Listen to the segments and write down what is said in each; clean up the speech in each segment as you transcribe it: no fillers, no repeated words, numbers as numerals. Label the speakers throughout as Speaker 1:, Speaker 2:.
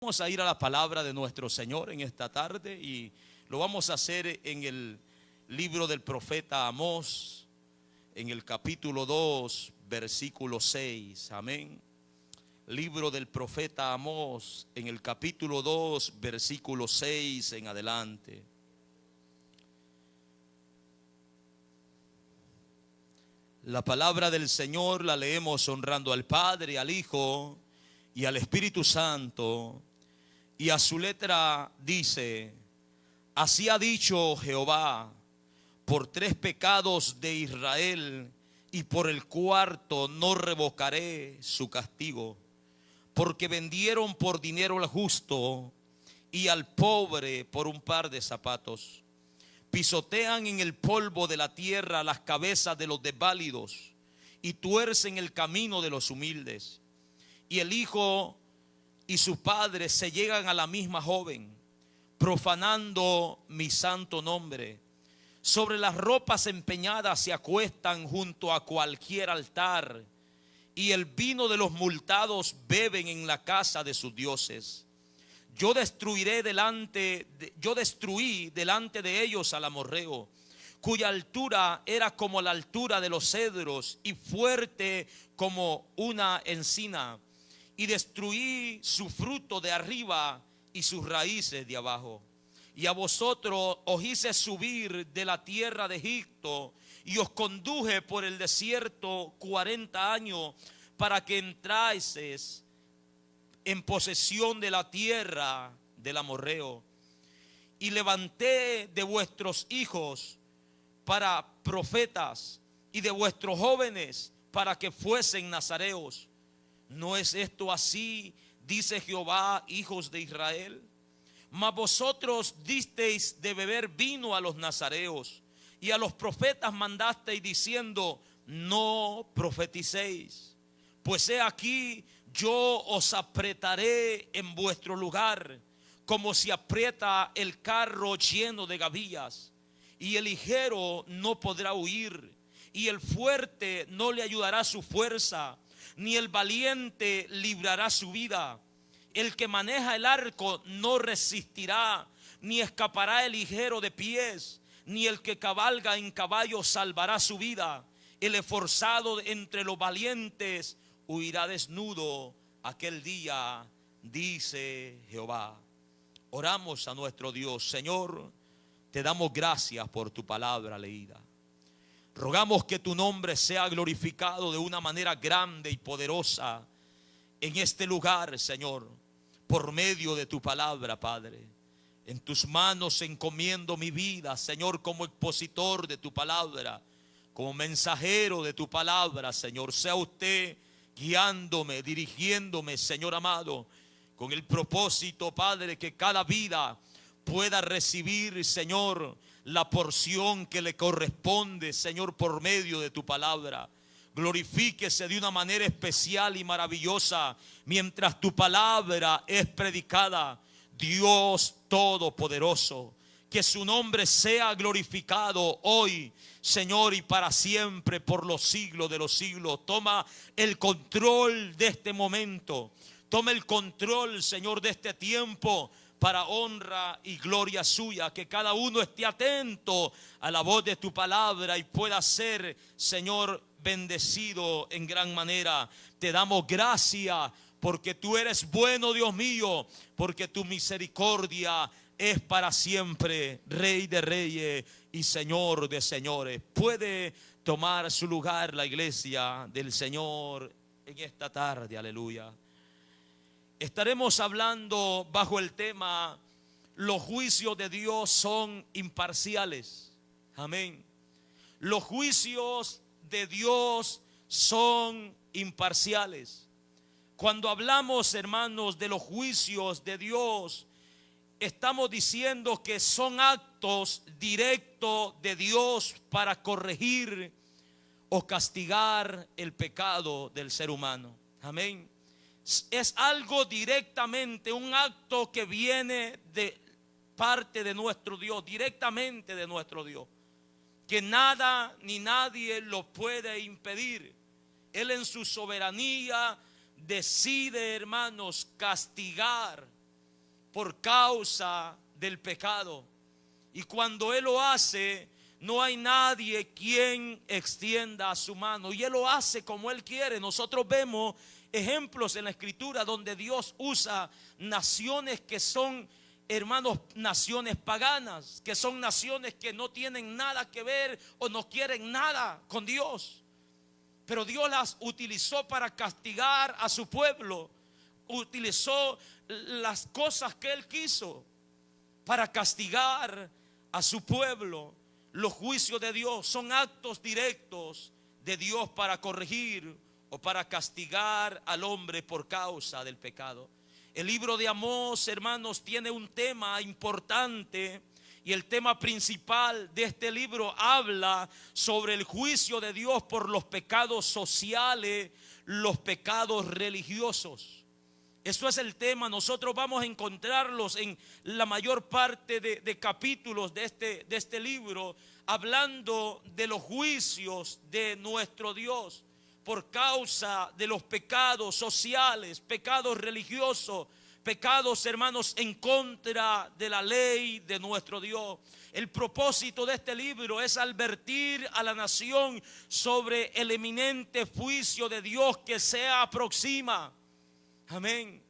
Speaker 1: Vamos a ir a la palabra de nuestro Señor en esta tarde y lo vamos a hacer en el libro del profeta Amós, en el capítulo 2, versículo 6. Amén. Libro del profeta Amós, en el capítulo 2, versículo 6 en adelante. La palabra del Señor la leemos honrando al Padre, al Hijo y al Espíritu Santo. Y a su letra dice: así ha dicho Jehová, por 3 pecados de Israel y por el 4.º no revocaré su castigo, porque vendieron por dinero al justo y al pobre por un par de zapatos. Pisotean en el polvo de la tierra las cabezas de los desválidos y tuercen el camino de los humildes. Y el hijo y sus padres se llegan a la misma joven, profanando mi santo nombre. Sobre las ropas empeñadas se acuestan junto a cualquier altar, y el vino de los multados beben en la casa de sus dioses. Yo destruí delante de ellos al amorreo, cuya altura era como la altura de los cedros y fuerte como una encina. Y destruí su fruto de arriba y sus raíces de abajo. Y a vosotros os hice subir de la tierra de Egipto y os conduje por el desierto 40 años para que entraseis en posesión de la tierra del amorreo. Y levanté de vuestros hijos para profetas y de vuestros jóvenes para que fuesen nazareos. ¿No es esto así? Dice Jehová, hijos de Israel. Mas vosotros disteis de beber vino a los nazareos, y a los profetas mandasteis diciendo: no profeticéis. Pues he aquí, yo os apretaré en vuestro lugar, como se aprieta el carro lleno de gavillas, y el ligero no podrá huir, y el fuerte no le ayudará su fuerza, ni el valiente librará su vida. El que maneja el arco no resistirá, ni escapará el ligero de pies, ni el que cabalga en caballo salvará su vida. El esforzado entre los valientes huirá desnudo aquel día, dice Jehová. Oramos a nuestro Dios. Señor, te damos gracias por tu palabra leída. Rogamos que tu nombre sea glorificado de una manera grande y poderosa en este lugar, Señor, por medio de tu palabra, Padre. En tus manos encomiendo mi vida, Señor, como expositor de tu palabra, como mensajero de tu palabra, Señor. Sea usted guiándome, dirigiéndome, Señor amado, con el propósito, Padre, que cada vida pueda recibir, Señor, la porción que le corresponde, Señor, por medio de tu palabra. Glorifíquese de una manera especial y maravillosa mientras tu palabra es predicada. Dios Todopoderoso, que su nombre sea glorificado hoy, Señor, y para siempre, por los siglos de los siglos. Toma el control de este momento. Toma el control, Señor, de este tiempo, para honra y gloria suya. Que cada uno esté atento a la voz de tu palabra y pueda ser, Señor, bendecido en gran manera. Te damos gracias porque tú eres bueno, Dios mío, porque tu misericordia es para siempre. Rey de reyes y Señor de señores. Puede tomar su lugar la iglesia del Señor en esta tarde. Aleluya. Estaremos hablando bajo el tema: los juicios de Dios son imparciales. Amén. Los juicios de Dios son imparciales. Cuando hablamos, hermanos, de los juicios de Dios, estamos diciendo que son actos directos de Dios para corregir o castigar el pecado del ser humano. Amén. Es algo directamente, un acto que viene de parte de nuestro Dios, directamente de nuestro Dios, que nada ni nadie lo puede impedir. Él en su soberanía decide, hermanos, castigar por causa del pecado. Y cuando Él lo hace, no hay nadie quien extienda su mano. Y Él lo hace como Él quiere. Nosotros vemos ejemplos en la Escritura donde Dios usa naciones que son, hermanos, naciones paganas, que son naciones que no tienen nada que ver o no quieren nada con Dios. Pero Dios las utilizó para castigar a su pueblo. Utilizó las cosas que Él quiso para castigar a su pueblo. Los juicios de Dios son actos directos de Dios para corregir o para castigar al hombre por causa del pecado. El libro de Amós, hermanos, tiene un tema importante, y el tema principal de este libro habla sobre el juicio de Dios por los pecados sociales, los pecados religiosos. Eso es el tema. Nosotros vamos a encontrarlos en la mayor parte de capítulos de este libro, hablando de los juicios de nuestro Dios por causa de los pecados sociales, pecados religiosos, pecados, hermanos, en contra de la ley de nuestro Dios. El propósito de este libro es advertir a la nación sobre el eminente juicio de Dios que se aproxima. Amén.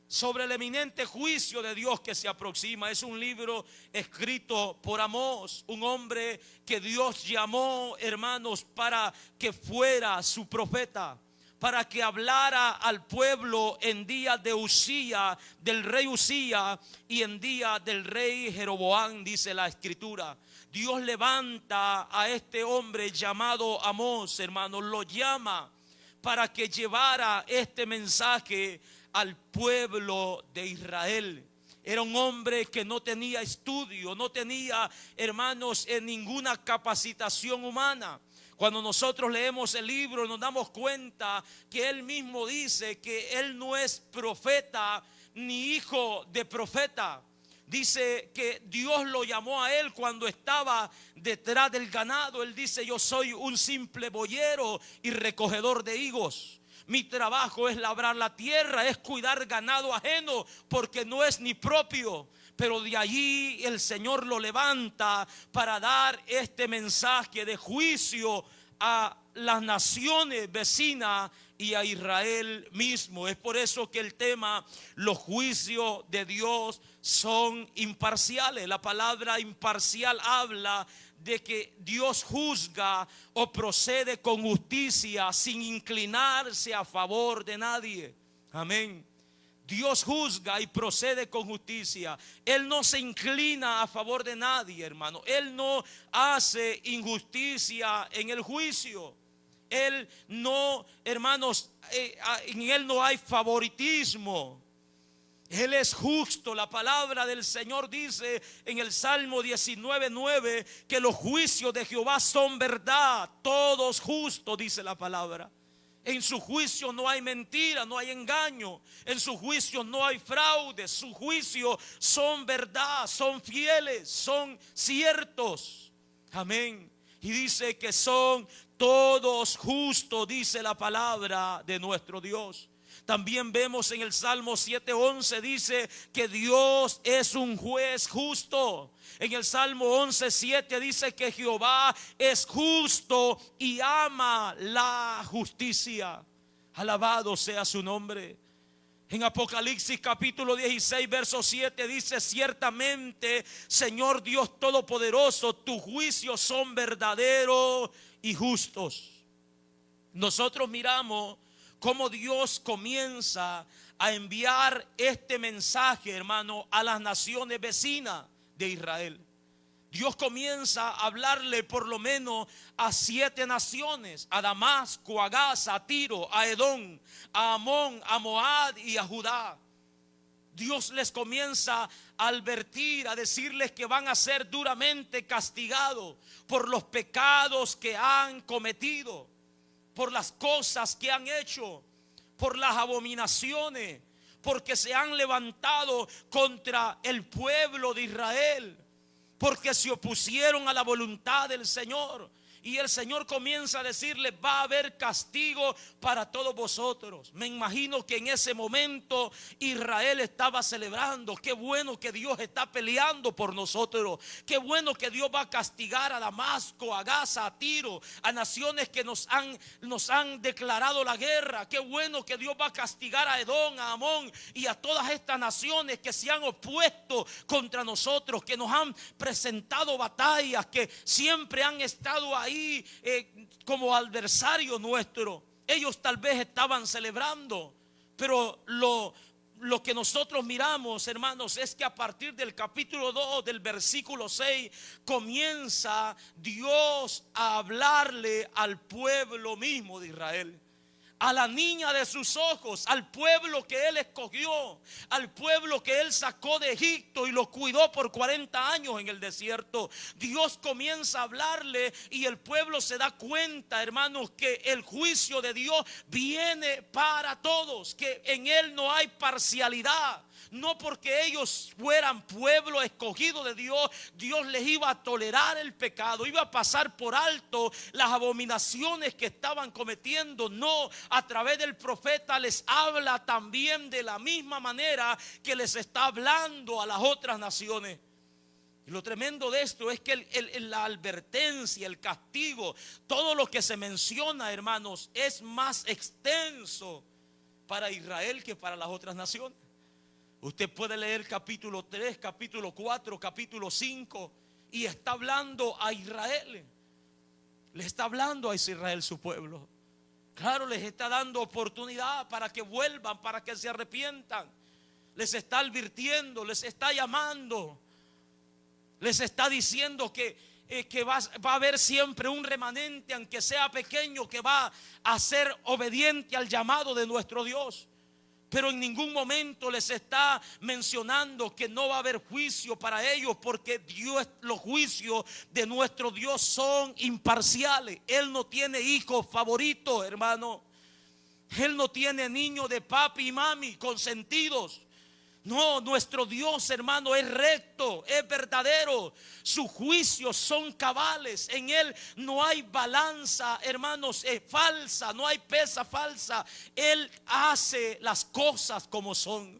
Speaker 1: Sobre el eminente juicio de Dios que se aproxima. Es un libro escrito por Amós, un hombre que Dios llamó, hermanos, para que fuera su profeta, para que hablara al pueblo en día de Usía, del rey Usía, y en día del rey Jeroboam, dice la Escritura. Dios levanta a este hombre llamado Amós, hermanos, lo llama para que llevara este mensaje al pueblo de Israel. Era un hombre que no tenía estudio, no tenía, hermanos, ninguna capacitación humana. Cuando nosotros leemos el libro nos damos cuenta que él mismo dice que él no es profeta ni hijo de profeta. Dice que Dios lo llamó a él cuando estaba detrás del ganado. Él dice: yo soy un simple boyero y recogedor de higos. Mi trabajo es labrar la tierra, es cuidar ganado ajeno, porque no es ni propio. Pero de allí el Señor lo levanta para dar este mensaje de juicio a las naciones vecinas y a Israel mismo. Es por eso que el tema, los juicios de Dios son imparciales. La palabra imparcial habla de que Dios juzga o procede con justicia sin inclinarse a favor de nadie. Amén. Dios juzga y procede con justicia. Él no se inclina a favor de nadie, hermano. Él no hace injusticia en el juicio. Él no, hermanos, en Él no hay favoritismo. Él es justo. La palabra del Señor dice en el Salmo 19:9 que los juicios de Jehová son verdad, todos justos, dice la palabra. En su juicio no hay mentira, no hay engaño. En su juicio no hay fraude. Sus juicios son verdad, son fieles, son ciertos. Amén. Y dice que son todos justos, dice la palabra de nuestro Dios. También vemos en el Salmo 7:11, dice que Dios es un juez justo. En el Salmo 11:7 dice que Jehová es justo y ama la justicia. Alabado sea su nombre. En Apocalipsis capítulo 16 verso 7 dice: ciertamente, Señor Dios Todopoderoso, tus juicios son verdaderos y justos. Nosotros miramos cómo Dios comienza a enviar este mensaje, hermano, a las naciones vecinas de Israel. Dios comienza a hablarle por lo menos a 7 naciones: a Damasco, a Gaza, a Tiro, a Edom, a Amón, a Moab y a Judá. Dios les comienza a advertir, a decirles que van a ser duramente castigados por los pecados que han cometido, por las cosas que han hecho, por las abominaciones, porque se han levantado contra el pueblo de Israel, porque se opusieron a la voluntad del Señor. Y el Señor comienza a decirle: va a haber castigo para todos vosotros. Me imagino que en ese momento Israel estaba celebrando. Qué bueno que Dios está peleando por nosotros. Qué bueno que Dios va a castigar a Damasco, a Gaza, a Tiro, a naciones que nos han declarado la guerra. Qué bueno que Dios va a castigar a Edom, a Amón y a todas estas naciones que se han opuesto contra nosotros, que nos han presentado batallas, que siempre han estado ahí como adversario nuestro. Ellos tal vez estaban celebrando, pero lo que nosotros miramos, hermanos, es que a partir del capítulo 2 del versículo 6 comienza Dios a hablarle al pueblo mismo de Israel, a la niña de sus ojos, al pueblo que Él escogió, al pueblo que Él sacó de Egipto y lo cuidó por 40 años en el desierto. Dios comienza a hablarle y el pueblo se da cuenta, hermanos, que el juicio de Dios viene para todos, que en Él no hay parcialidad. No porque ellos fueran pueblo escogido de Dios, Dios les iba a tolerar el pecado, iba a pasar por alto las abominaciones que estaban cometiendo. No, a través del profeta les habla también de la misma manera que les está hablando a las otras naciones. Y lo tremendo de esto es que la advertencia, el castigo, todo lo que se menciona, hermanos, es más extenso para Israel que para las otras naciones. Usted puede leer capítulo 3, capítulo 4, capítulo 5 y está hablando a Israel. Le está hablando a Israel, su pueblo. Claro, les está dando oportunidad para que vuelvan, para que se arrepientan. Les está advirtiendo, les está llamando. Les está diciendo que va a haber siempre un remanente, aunque sea pequeño, que va a ser obediente al llamado de nuestro Dios. Pero en ningún momento les está mencionando que no va a haber juicio para ellos, porque los juicios de nuestro Dios son imparciales. Él no tiene hijos favoritos, hermano. Él no tiene niños de papi y mami consentidos. No, nuestro Dios, hermano, es recto, es verdadero. Sus juicios son cabales. En Él no hay balanza, hermanos, falsa. No hay pesa falsa. Él hace las cosas como son.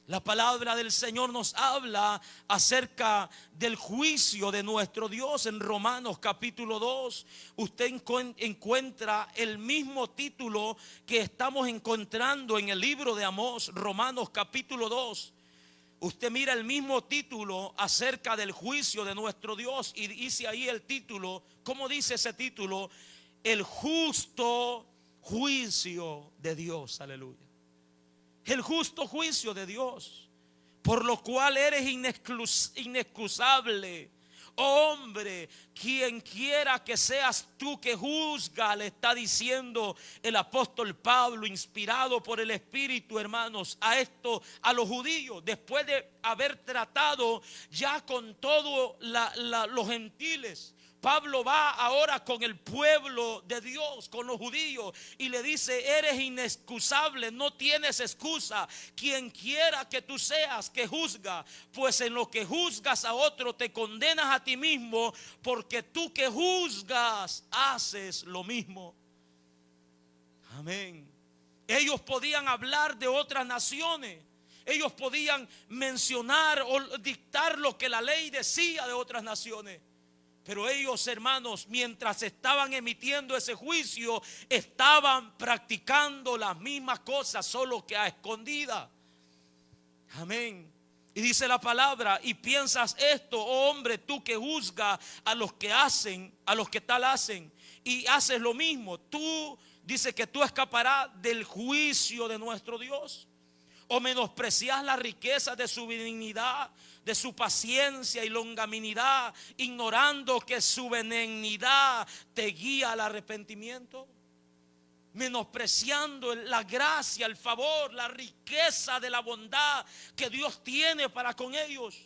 Speaker 1: La palabra del Señor nos habla acerca del juicio de nuestro Dios en Romanos capítulo 2. Usted encuentra el mismo título que estamos encontrando en el libro de Amós, Romanos capítulo 2. Usted mira el mismo título acerca del juicio de nuestro Dios y dice ahí el título. ¿Cómo dice ese título? El justo juicio de Dios. Aleluya. El justo juicio de Dios, por lo cual eres inexcusable. Oh, hombre, quien quiera que seas tú que juzga, le está diciendo el apóstol Pablo, inspirado por el Espíritu, hermanos, a los judíos, después de haber tratado ya con todos los gentiles. Pablo va ahora con el pueblo de Dios, con los judíos, y le dice: eres inexcusable, no tienes excusa. Quien quiera que tú seas que juzga, pues en lo que juzgas a otro te condenas a ti mismo, porque tú que juzgas haces lo mismo. Amén. Ellos podían hablar de otras naciones. Ellos podían mencionar o dictar lo que la ley decía de otras naciones. Pero ellos, hermanos, mientras estaban emitiendo ese juicio, estaban practicando las mismas cosas, solo que a escondida. Amén. Y dice la palabra: y piensas esto, oh hombre, tú que juzgas a los que hacen, a los que tal hacen, y haces lo mismo. Tú dice que tú escaparás del juicio de nuestro Dios. O menosprecias la riqueza de su benignidad, de su paciencia y longanimidad, ignorando que su benignidad te guía al arrepentimiento. Menospreciando la gracia, el favor, la riqueza de la bondad que Dios tiene para con ellos.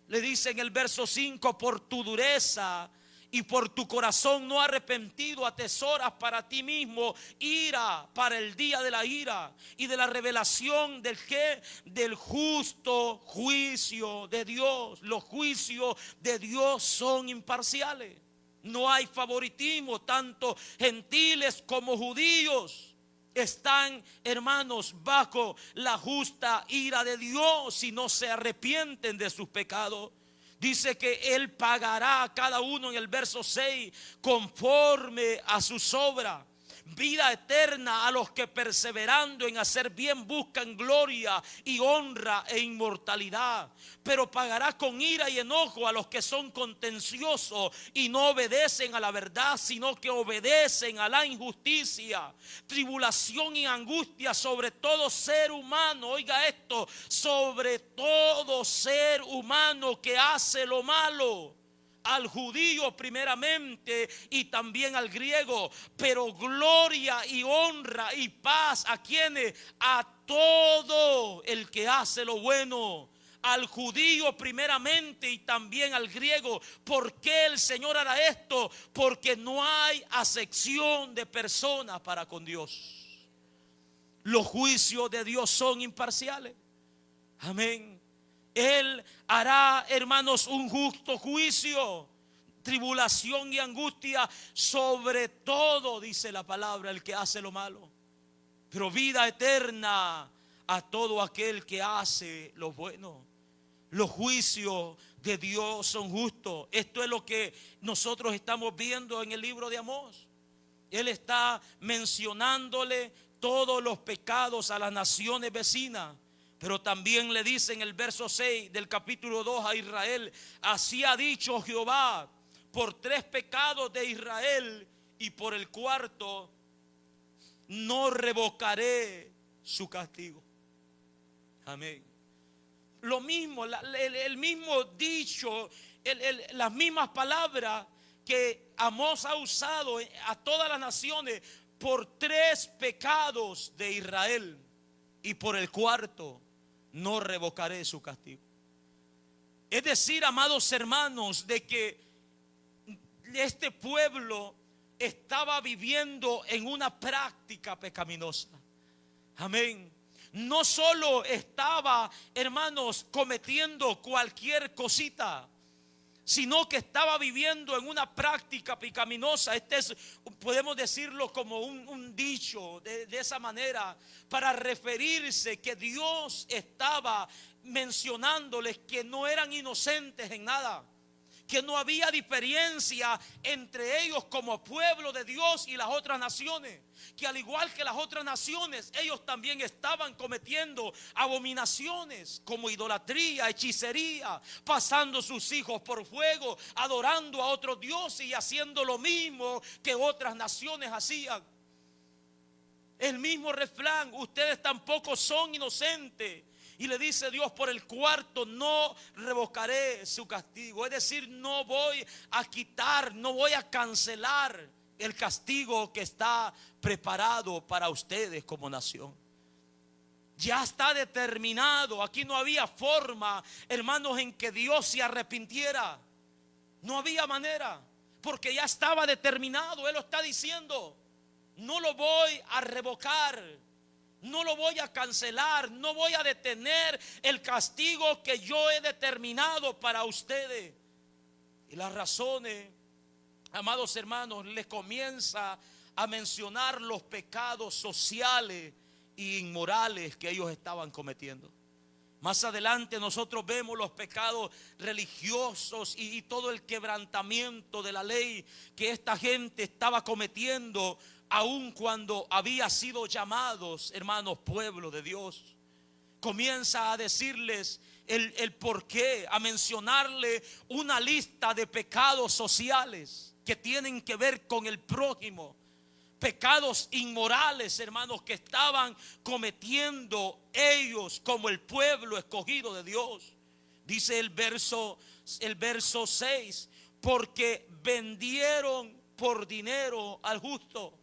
Speaker 1: Le dice en el verso 5: por tu dureza y por tu corazón no arrepentido atesoras para ti mismo ira para el día de la ira y de la revelación del ¿qué? Del justo juicio de Dios. Los juicios de Dios son imparciales. No hay favoritismo, tanto gentiles como judíos están, hermanos, bajo la justa ira de Dios si no se arrepienten de sus pecados. Dice que Él pagará a cada uno en el verso 6 conforme a sus obras. Vida eterna a los que perseverando en hacer bien buscan gloria y honra e inmortalidad. Pero pagará con ira y enojo a los que son contenciosos y no obedecen a la verdad, sino que obedecen a la injusticia. Tribulación y angustia sobre todo ser humano, oiga esto, sobre todo ser humano que hace lo malo. Al judío primeramente y también al griego, pero gloria y honra y paz a quienes, a todo el que hace lo bueno. Al judío primeramente y también al griego. ¿Por qué el Señor hará esto? Porque no hay acepción de personas para con Dios. Los juicios de Dios son imparciales. Amén. Él hará, hermanos, un justo juicio. Tribulación y angustia sobre todo, dice la palabra, el que hace lo malo. Pero vida eterna a todo aquel que hace lo bueno. Los juicios de Dios son justos. Esto es lo que nosotros estamos viendo en el libro de Amós. Él está mencionándole todos los pecados a las naciones vecinas. Pero también le dice en el verso 6 del capítulo 2 a Israel: así ha dicho Jehová, por 3 pecados de Israel y por el 4 no revocaré su castigo. Amén. Lo mismo, el mismo dicho, las mismas palabras que Amós ha usado a todas las naciones por 3 pecados de Israel y por el 4 no revocaré su castigo. Es decir, amados hermanos, de que este pueblo estaba viviendo en una práctica pecaminosa. Amén. No solo estaba, hermanos, cometiendo cualquier cosita, sino que estaba viviendo en una práctica pecaminosa. Este es, podemos decirlo como un dicho de esa manera, para referirse que Dios estaba mencionándoles que no eran inocentes en nada, que no había diferencia entre ellos como pueblo de Dios y las otras naciones, que al igual que las otras naciones, ellos también estaban cometiendo abominaciones como idolatría, hechicería, pasando sus hijos por fuego, adorando a otros dioses y haciendo lo mismo que otras naciones hacían. El mismo refrán: ustedes tampoco son inocentes. Y le dice Dios: por el 4 no revocaré su castigo. Es decir, no voy a quitar, no voy a cancelar el castigo que está preparado para ustedes como nación. Ya está determinado. Aquí no había forma, hermanos, en que Dios se arrepintiera. No había manera, porque ya estaba determinado. Él lo está diciendo: no lo voy a revocar, no lo voy a cancelar, no voy a detener el castigo que yo he determinado para ustedes. Y las razones, amados hermanos, les comienza a mencionar los pecados sociales e inmorales que ellos estaban cometiendo. Más adelante nosotros vemos los pecados religiosos y todo el quebrantamiento de la ley que esta gente estaba cometiendo, aun cuando había sido llamados, hermanos, pueblo de Dios. Comienza a decirles el por qué, a mencionarle una lista de pecados sociales que tienen que ver con el prójimo. Pecados inmorales, hermanos, que estaban cometiendo ellos como el pueblo escogido de Dios. Dice el verso 6: porque vendieron por dinero al justo.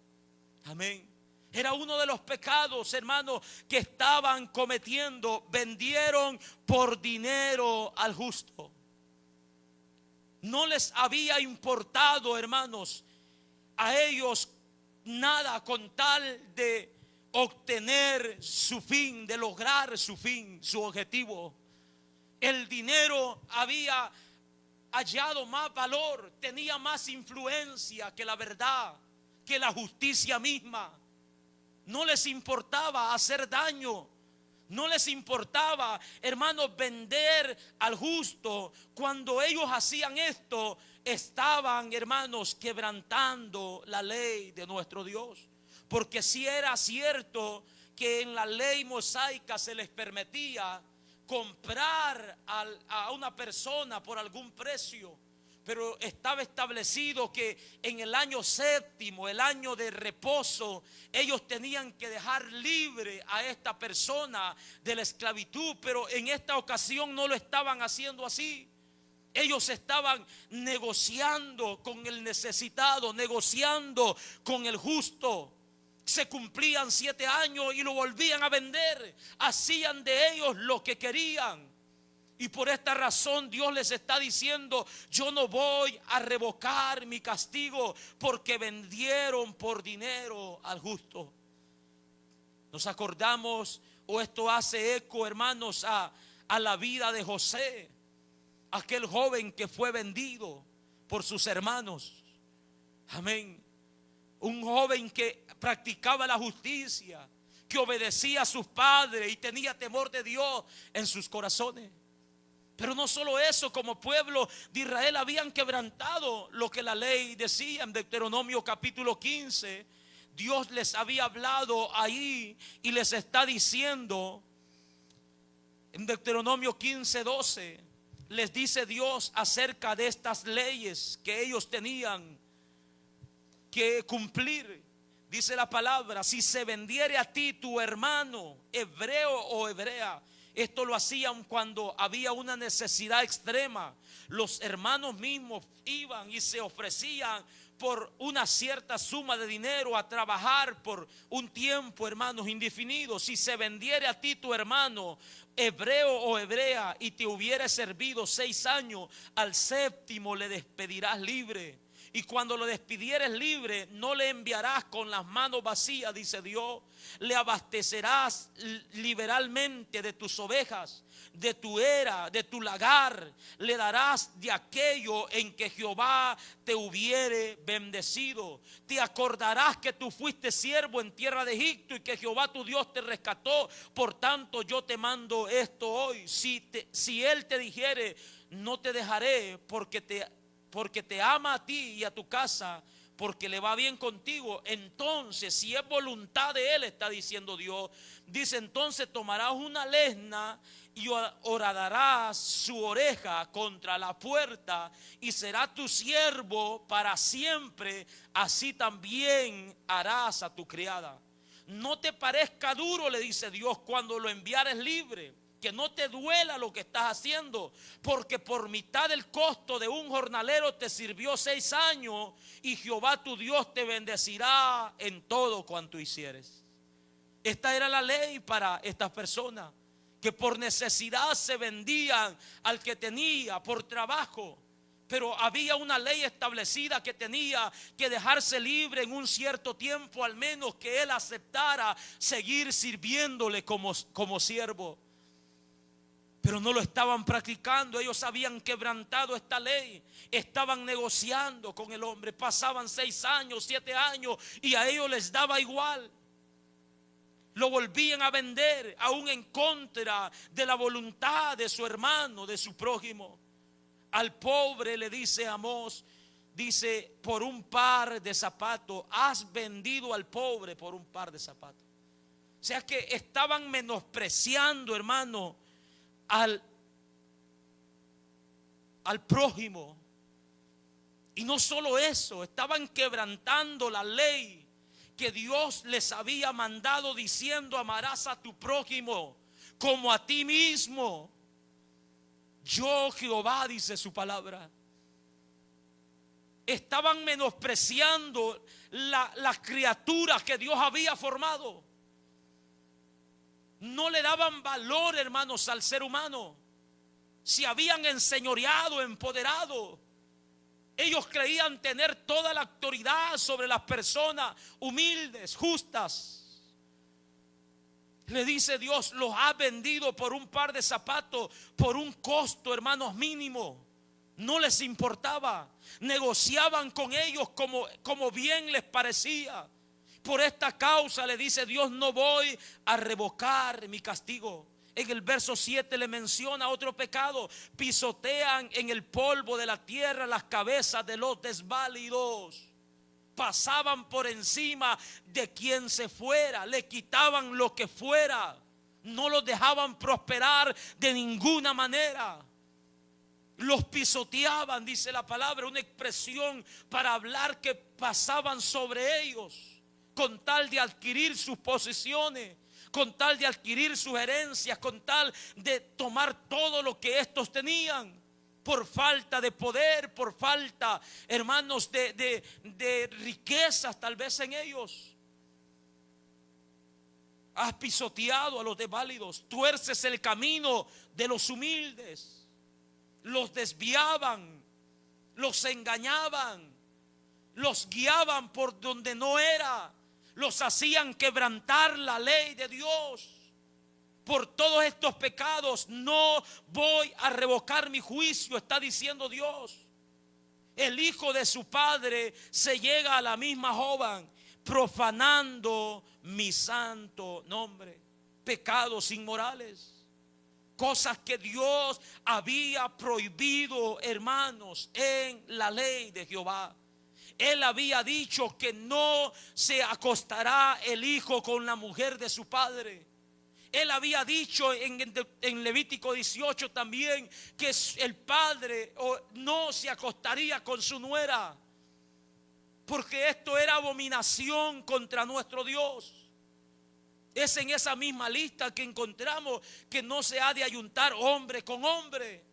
Speaker 1: Amén. Era uno de los pecados, hermanos, que estaban cometiendo. Vendieron por dinero al justo. No les había importado, hermanos, a ellos nada con tal de obtener su fin, de lograr su fin, su objetivo. El dinero había hallado más valor, tenía más influencia que la verdad, que la justicia misma. No les importaba hacer daño. No les importaba, hermanos, vender al justo. Cuando ellos hacían esto, estaban, hermanos, quebrantando la ley de nuestro Dios. Porque si era cierto que en la ley mosaica se les permitía comprar a una persona por algún precio, pero estaba establecido que en el año séptimo, el año de reposo, ellos tenían que dejar libre a esta persona de la esclavitud. Pero en esta ocasión no lo estaban haciendo así. Ellos estaban negociando con el necesitado, negociando con el justo. Se cumplían 7 años y lo volvían a vender. Hacían de ellos lo que querían. Y por esta razón Dios les está diciendo: yo no voy a revocar mi castigo porque vendieron por dinero al justo. Nos acordamos, o esto hace eco, hermanos, a la vida de José, aquel joven que fue vendido por sus hermanos. Amén. Un joven que practicaba la justicia, que obedecía a sus padres y tenía temor de Dios en sus corazones. Pero no solo eso, como pueblo de Israel habían quebrantado lo que la ley decía en Deuteronomio capítulo 15. Dios les había hablado ahí y les está diciendo en Deuteronomio 15:12, les dice Dios acerca de estas leyes que ellos tenían que cumplir. Dice la palabra: si se vendiere a ti tu hermano, hebreo o hebrea. Esto lo hacían cuando había una necesidad extrema. Los hermanos mismos iban y se ofrecían por una cierta suma de dinero a trabajar por un tiempo, hermanos, indefinido. Si se vendiere a ti tu hermano, hebreo o hebrea, y te hubiere servido 6 años, al séptimo le despedirás libre. Y cuando lo despidieres libre, no le enviarás con las manos vacías, dice Dios. Le abastecerás liberalmente de tus ovejas, de tu era, de tu lagar. Le darás de aquello en que Jehová te hubiere bendecido. Te acordarás que tú fuiste siervo en tierra de Egipto y que Jehová tu Dios te rescató. Por tanto, yo te mando esto hoy. Si él te dijere: no te dejaré, porque te ama a ti y a tu casa, porque le va bien contigo, entonces, si es voluntad de él, está diciendo Dios, dice: entonces tomarás una lesna y horadarás su oreja contra la puerta, y será tu siervo para siempre. Así también harás a tu criada. No te parezca duro, le dice Dios, cuando lo enviares libre. Que no te duela lo que estás haciendo, porque por mitad del costo de un jornalero te sirvió 6 años, y Jehová tu Dios te bendecirá en todo cuanto hicieres. Esta era la ley para estas personas, que por necesidad se vendían al que tenía, por trabajo. Pero había una ley establecida que tenía que dejarse libre en un cierto tiempo, al menos que él aceptara seguir sirviéndole como siervo. Pero no lo estaban practicando. Ellos habían quebrantado esta ley. Estaban negociando con el hombre. Pasaban 6 años, 7 años, y a ellos les daba igual. Lo volvían a vender, aún en contra de la voluntad de su hermano, de su prójimo. Al pobre le dice Amós, dice: por un par de zapatos, has vendido al pobre por un par de zapatos. O sea que estaban menospreciando, hermano, al prójimo. Y no solo eso, estaban quebrantando la ley que Dios les había mandado, diciendo: amarás a tu prójimo como a ti mismo. Yo, Jehová, dice su palabra. Estaban menospreciando las criaturas que Dios había formado. No le daban valor, hermanos, al ser humano. Se habían enseñoreado, empoderado. Ellos creían tener toda la autoridad sobre las personas humildes, justas. Le dice Dios: los ha vendido por un par de zapatos, por un costo, hermanos, mínimo. No les importaba. Negociaban con ellos como bien les parecía. Por esta causa le dice Dios: no voy a revocar mi castigo. En el verso 7 le menciona otro pecado: pisotean en el polvo de la tierra las cabezas de los desválidos. Pasaban por encima de quien se fuera, le quitaban lo que fuera, no los dejaban prosperar de ninguna manera. Los pisoteaban, dice la palabra, una expresión para hablar que pasaban sobre ellos con tal de adquirir sus posesiones, con tal de adquirir sus herencias, con tal de tomar todo lo que estos tenían. Por falta de poder, por falta, hermanos, de riquezas tal vez en ellos. Has pisoteado a los desválidos, tuerces el camino de los humildes. Los desviaban, los engañaban, los guiaban por donde no era, los hacían quebrantar la ley de Dios. Por todos estos pecados no voy a revocar mi juicio, está diciendo Dios. El hijo de su padre se llega a la misma joven, profanando mi santo nombre. Pecados inmorales, cosas que Dios había prohibido, hermanos, en la ley de Jehová. Él había dicho que no se acostará el hijo con la mujer de su padre. Él había dicho en Levítico 18 también que el padre no se acostaría con su nuera, porque esto era abominación contra nuestro Dios. Es en esa misma lista que encontramos que no se ha de ayuntar hombre con hombre.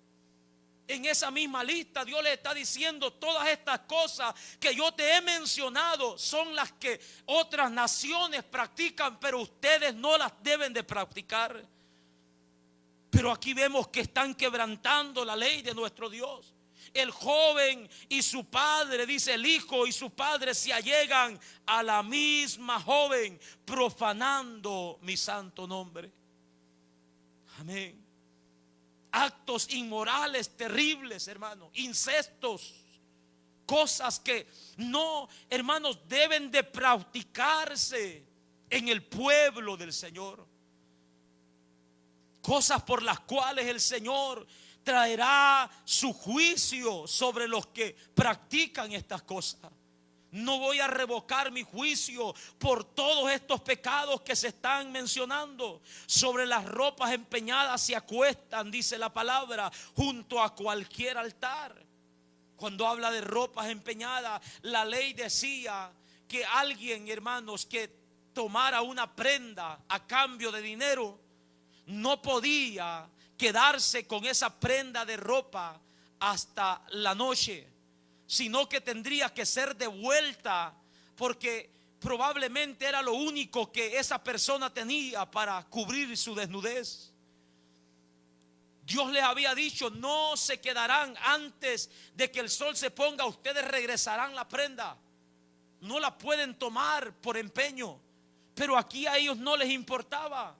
Speaker 1: En esa misma lista Dios le está diciendo: todas estas cosas que yo te he mencionado son las que otras naciones practican, pero ustedes no las deben de practicar. Pero aquí vemos que están quebrantando la ley de nuestro Dios. El joven y su padre, dice el hijo y su padre, se allegan a la misma joven, profanando mi santo nombre. Amén. Actos inmorales terribles, hermanos, incestos, cosas que no, hermanos, deben de practicarse en el pueblo del Señor. Cosas por las cuales el Señor traerá su juicio sobre los que practican estas cosas. No voy a revocar mi juicio por todos estos pecados que se están mencionando. Sobre las ropas empeñadas se acuestan, dice la palabra, junto a cualquier altar. Cuando habla de ropas empeñadas, la ley decía que alguien, hermanos, que tomara una prenda a cambio de dinero, no podía quedarse con esa prenda de ropa hasta la noche, sino que tendría que ser devuelta, porque probablemente era lo único que esa persona tenía para cubrir su desnudez. Dios les había dicho: no se quedarán antes de que el sol se ponga, ustedes regresarán la prenda. No la pueden tomar por empeño. Pero aquí a ellos no les importaba.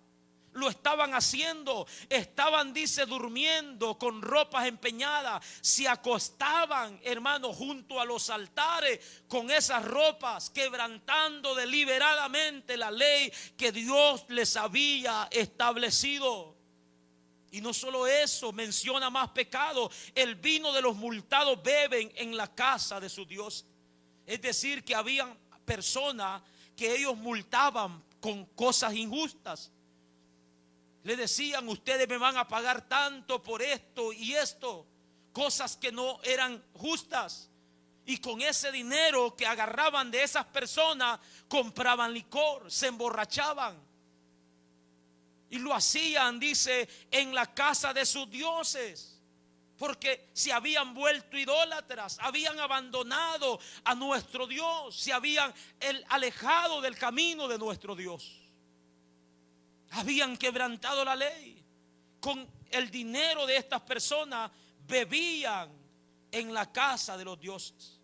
Speaker 1: Lo estaban haciendo, estaban, dice, durmiendo con ropas empeñadas, se acostaban, hermanos, junto a los altares con esas ropas, quebrantando deliberadamente la ley que Dios les había establecido. Y no solo eso, menciona más pecado: el vino de los multados beben en la casa de su Dios. Es decir, que habían personas que ellos multaban con cosas injustas. Le decían: ustedes me van a pagar tanto por esto y esto, cosas que no eran justas. Y con ese dinero que agarraban de esas personas, compraban licor, se emborrachaban. Y lo hacían, dice, en la casa de sus dioses, porque se habían vuelto idólatras, habían abandonado a nuestro Dios, se habían alejado del camino de nuestro Dios. Habían quebrantado la ley. Con el dinero de estas personas bebían en la casa de los dioses.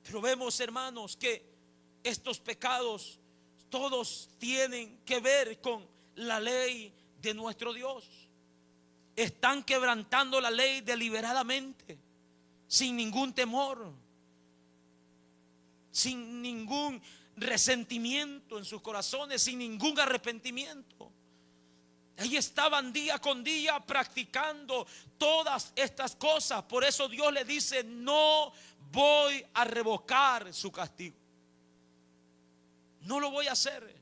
Speaker 1: Pero vemos, hermanos, que estos pecados todos tienen que ver con la ley de nuestro Dios. Están quebrantando la ley deliberadamente. sin ningún temor, sin ningún resentimiento en sus corazones, sin ningún arrepentimiento. Ahí estaban día con día practicando todas estas cosas. Por eso Dios le dice: no voy a revocar su castigo. No lo voy a hacer,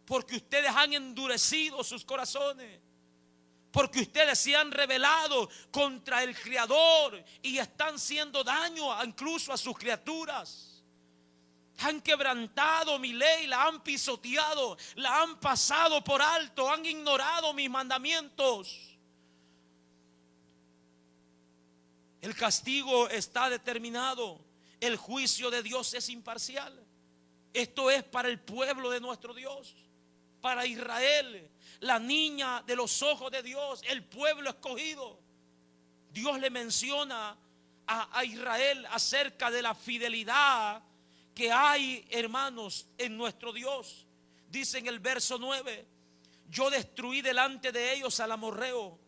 Speaker 1: porque ustedes han endurecido sus corazones, porque ustedes se han rebelado contra el Creador y están haciendo daño incluso a sus criaturas. Han quebrantado mi ley, la han pisoteado, la han pasado por alto, han ignorado mis mandamientos. El castigo está determinado. El juicio de Dios es imparcial. Esto es para el pueblo de nuestro Dios, para Israel, la niña de los ojos de Dios, el pueblo escogido. Dios le menciona a Israel acerca de la fidelidad que hay, hermanos, en nuestro Dios. Dice en el verso 9: yo destruí delante de ellos al amorreo,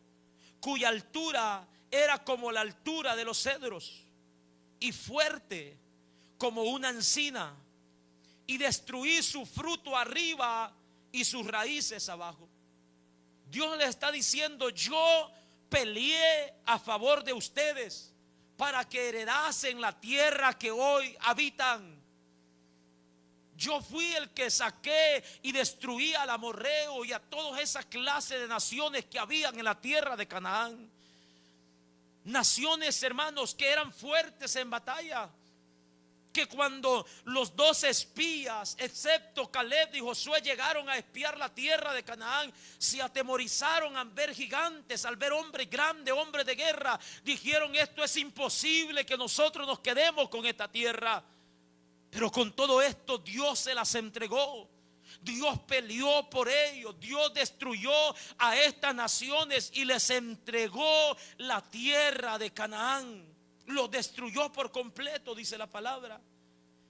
Speaker 1: cuya altura era como la altura de los cedros, y fuerte como una encina, y destruí su fruto arriba y sus raíces abajo. Dios le está diciendo: yo peleé a favor de ustedes para que heredasen la tierra que hoy habitan. Yo fui el que saqué y destruí al amorreo y a todas esas clases de naciones que habían en la tierra de Canaán. Naciones, hermanos, que eran fuertes en batalla, que cuando los 12 espías, excepto Caleb y Josué, llegaron a espiar la tierra de Canaán, se atemorizaron al ver gigantes, al ver hombres grandes, hombres de guerra. Dijeron: esto es imposible que nosotros nos quedemos con esta tierra. Pero con todo esto Dios se las entregó. Dios peleó por ellos. Dios destruyó a estas naciones y les entregó la tierra de Canaán. Los destruyó por completo, dice la palabra.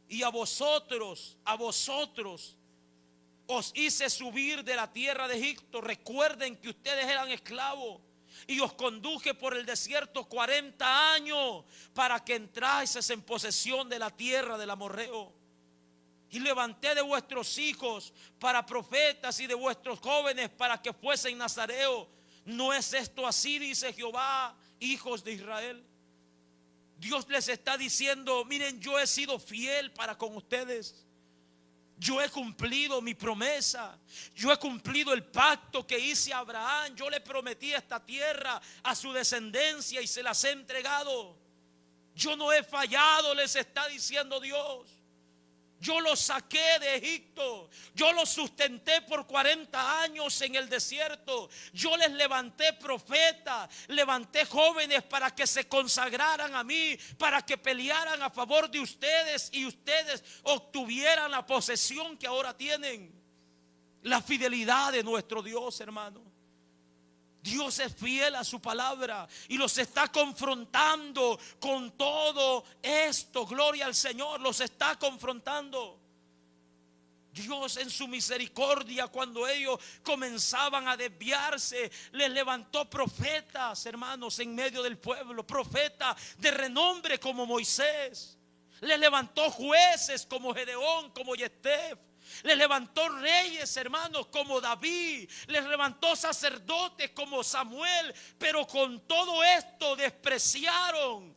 Speaker 1: Y a vosotros os hice subir de la tierra de Egipto. Recuerden que ustedes eran esclavos. Y os conduje por el desierto 40 años para que entraseis en posesión de la tierra del amorreo. Y levanté de vuestros hijos para profetas y de vuestros jóvenes para que fuesen nazareos. ¿No es esto así?, dice Jehová, hijos de Israel. Dios les está diciendo: miren, yo he sido fiel para con ustedes. Yo he cumplido mi promesa. Yo he cumplido el pacto que hice a Abraham. Yo le prometí esta tierra a su descendencia y se las he entregado. Yo no he fallado, les está diciendo Dios. Yo los saqué de Egipto. Yo los sustenté por 40 años en el desierto. Yo les levanté profetas, levanté jóvenes para que se consagraran a mí, para que pelearan a favor de ustedes y ustedes obtuvieran la posesión que ahora tienen. La fidelidad de nuestro Dios, hermano. Dios es fiel a su palabra y los está confrontando con todo esto. Gloria al Señor, los está confrontando. Dios en su misericordia, cuando ellos comenzaban a desviarse, les levantó profetas, hermanos, en medio del pueblo. Profetas de renombre como Moisés. Les levantó jueces como Gedeón, como Jefté. Les levantó reyes, hermanos, como David. Les levantó sacerdotes como Samuel. Pero con todo esto despreciaron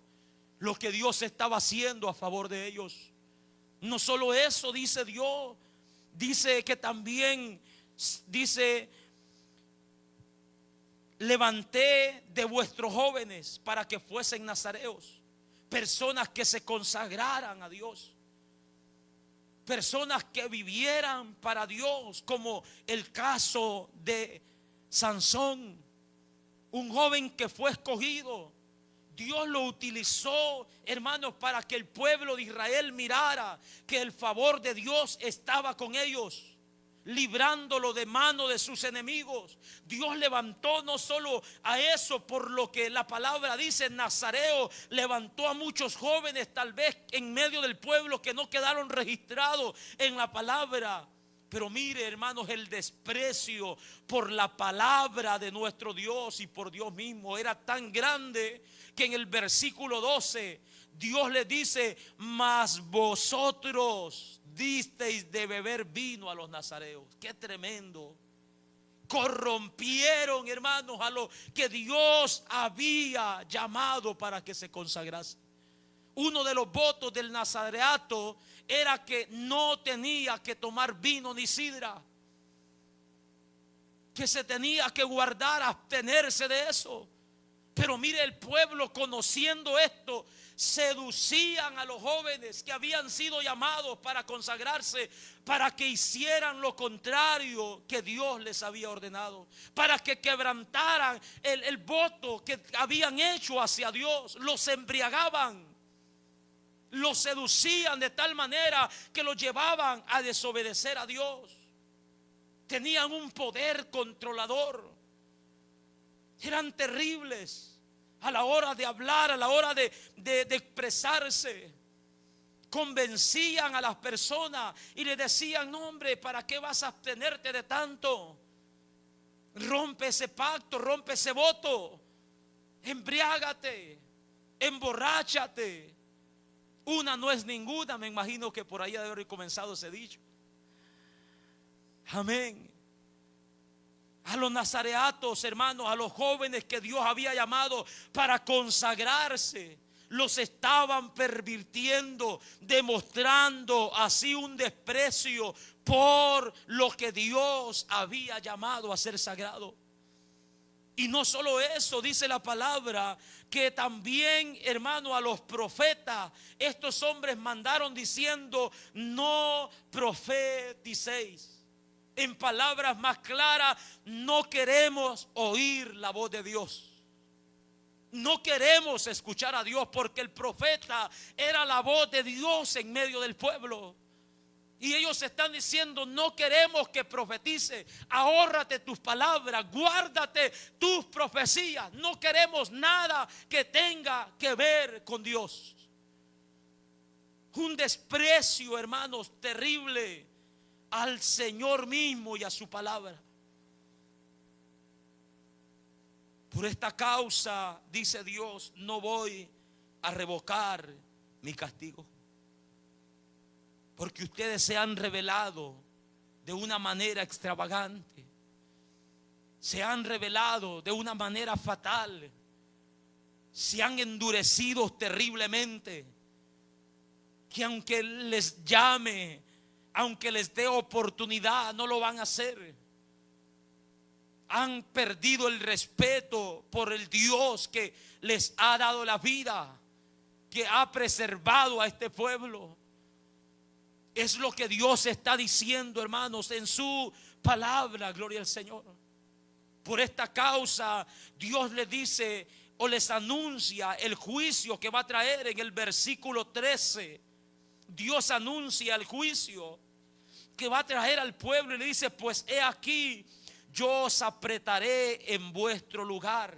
Speaker 1: lo que Dios estaba haciendo a favor de ellos. No solo eso, dice Dios. Dice que también, dice: levanté de vuestros jóvenes para que fuesen nazareos. Personas que se consagraran a Dios. Personas que vivieran para Dios, como el caso de Sansón, un joven que fue escogido. Dios lo utilizó, hermanos, para que el pueblo de Israel mirara que el favor de Dios estaba con ellos, librándolo de mano de sus enemigos. Dios levantó no solo a eso, por lo que la palabra dice, Nazareo, levantó a muchos jóvenes tal vez en medio del pueblo que no quedaron registrados en la palabra. Pero mire, hermanos, el desprecio por la palabra de nuestro Dios y por Dios mismo era tan grande que en el versículo 12 Dios le dice: mas vosotros disteis de beber vino a los nazareos. Qué tremendo. Corrompieron, hermanos, a lo que Dios había llamado para que se consagrase. Uno de los votos del nazareato era que no tenía que tomar vino ni sidra, que se tenía que guardar, abstenerse de eso. Pero mire, el pueblo, conociendo esto, seducían a los jóvenes que habían sido llamados para consagrarse, para que hicieran lo contrario que Dios les había ordenado, para que quebrantaran el voto que habían hecho hacia Dios. Los embriagaban, los seducían de tal manera que los llevaban a desobedecer a Dios. Tenían un poder controlador. Eran terribles a la hora de hablar, a la hora de expresarse. Convencían a las personas y le decían: no, hombre, ¿para qué vas a abstenerte de tanto? Rompe ese pacto, rompe ese voto, embriágate, emborráchate. Una no es ninguna. Me imagino que por ahí debe haber comenzado ese dicho. Amén. A los nazareatos, hermanos, a los jóvenes que Dios había llamado para consagrarse, los estaban pervirtiendo, demostrando así un desprecio por lo que Dios había llamado a ser sagrado. Y no solo eso, dice la palabra que también, hermano, a los profetas, estos hombres mandaron diciendo: no profeticéis. En palabras más claras, no queremos oír la voz de Dios. No queremos escuchar a Dios, porque el profeta era la voz de Dios en medio del pueblo. Y ellos están diciendo: no queremos que profetice, ahórrate tus palabras, guárdate tus profecías. No queremos nada que tenga que ver con Dios. Un desprecio, hermanos, terrible al Señor mismo y a su palabra. Por esta causa, dice Dios, no voy a revocar mi castigo, porque ustedes se han rebelado de una manera extravagante, se han rebelado de una manera fatal, se han endurecido terriblemente, que aunque les llame, aunque les dé oportunidad, no lo van a hacer. Han perdido el respeto por el Dios que les ha dado la vida, que ha preservado a este pueblo. Es lo que Dios está diciendo, hermanos, en su palabra. Gloria al Señor. Por esta causa, Dios les dice o les anuncia el juicio que va a traer en el versículo 13. Dios anuncia el juicio que va a traer al pueblo y le dice: pues he aquí, yo os apretaré en vuestro lugar.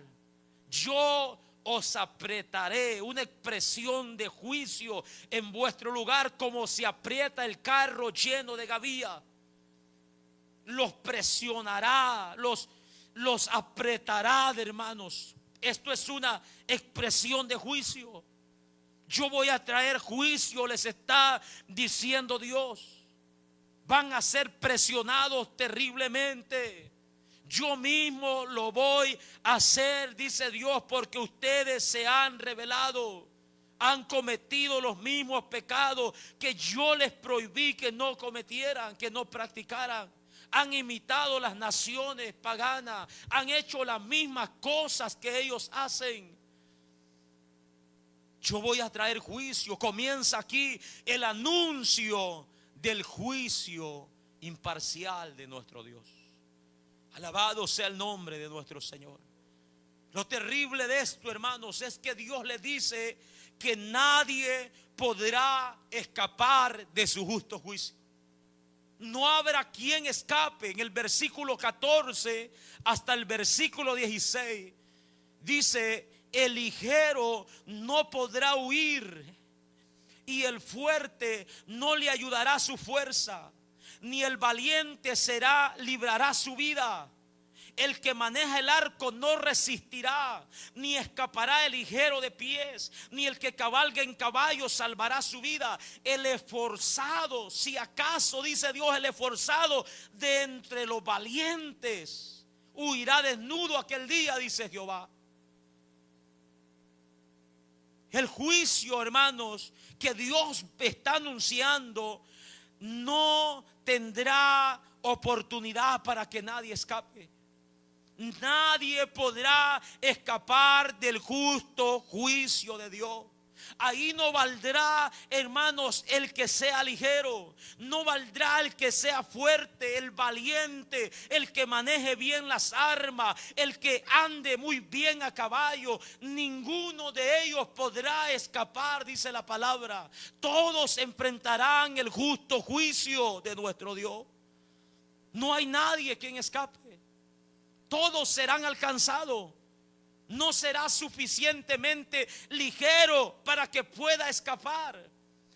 Speaker 1: Yo os apretaré, una expresión de juicio, en vuestro lugar, como se aprieta el carro lleno de gavía. Los presionará, los apretará, hermanos. Esto es una expresión de juicio. Yo voy a traer juicio, les está diciendo Dios. Van a ser presionados terriblemente. Yo mismo lo voy a hacer, dice Dios, porque ustedes se han rebelado. Han cometido los mismos pecados que yo les prohibí que no cometieran, que no practicaran. Han imitado las naciones paganas, han hecho las mismas cosas que ellos hacen. Yo voy a traer juicio. Comienza aquí el anuncio del juicio imparcial de nuestro Dios. Alabado sea el nombre de nuestro Señor. Lo terrible de esto, hermanos, es que Dios le dice que nadie podrá escapar de su justo juicio. No habrá quien escape. En el versículo 14 hasta el versículo 16 dice: el ligero no podrá huir y el fuerte no le ayudará su fuerza. ni el valiente librará su vida. El que maneja el arco no resistirá, ni escapará el ligero de pies, ni el que cabalga en caballo salvará su vida. El esforzado, si acaso, dice Dios, el esforzado de entre los valientes huirá desnudo aquel día, dice Jehová. El juicio, hermanos, que Dios está anunciando no tendrá oportunidad para que nadie escape. Nadie podrá escapar del justo juicio de Dios. Ahí no valdrá, hermanos, el que sea ligero. No valdrá el que sea fuerte, el valiente, el que maneje bien las armas, el que ande muy bien a caballo. Ninguno de ellos podrá escapar, dice la palabra. Todos enfrentarán el justo juicio de nuestro Dios. No hay nadie quien escape. Todos serán alcanzados. No será suficientemente ligero para que pueda escapar.